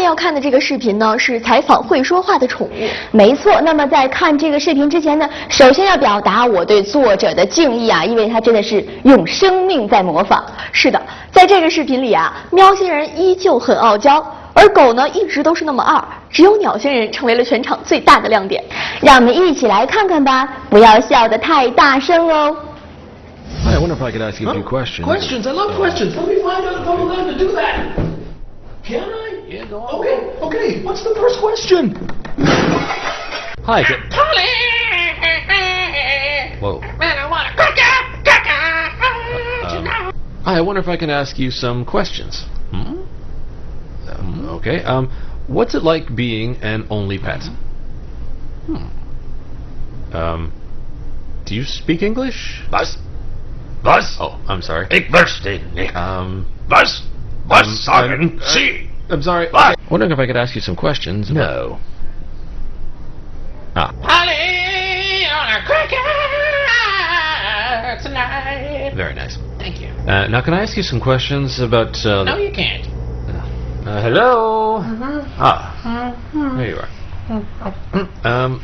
要看的这个视频呢，是采访会说话的宠物。没错，那么在看这个视频之前呢，首先要表达我对作者的敬意啊，因为他真的是用生命在模仿。是的，在这个视频里啊，喵星人依旧很傲娇，而狗呢一直都是那么二，只有鸟星人成为了全场最大的亮点。让我们一起来看看吧，不要笑得太大声哦。Hi, I wonder if I could ask you a few questions. Questions? I love questions. Let me find out if I'm allowed to do that. Can I? Yeah, go on. Okay. What's the first question? Hi. Polly! Whoa. Man, I want a cookie! Hi, I wonder if I can ask you some questions. Okay. What's it like being an only pet? Do you speak English? Was? Oh, I'm sorry. Ich verstehe nicht. Was sagen Sie? I'm sorry. What? Wondering if I could ask you some questions. No. Polly on a cookie tonight. Very nice. Thank you. Now, can I ask you some questions about? No, you can't. Hello. There you are. I'm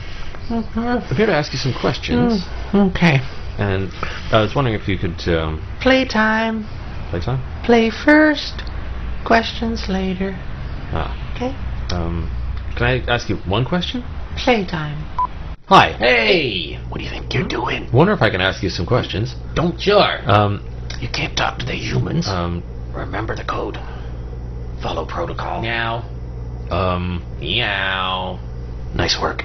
here to ask you some questions. Okay. And I was wondering if you could Playtime. Playtime. Play first. Questions later. Okay? Can I ask you one question? Playtime. Hi. Hey, what do you think you're doing? Wonder if I can ask you some questions. Don't sure. Um, You can't talk to the humans. Remember the code. Follow protocol. Meow. Meow. Nice work.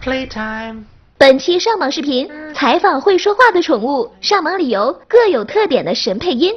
Playtime. 本期上榜视频采访会说话的宠物，上榜理由各有特点的神配音。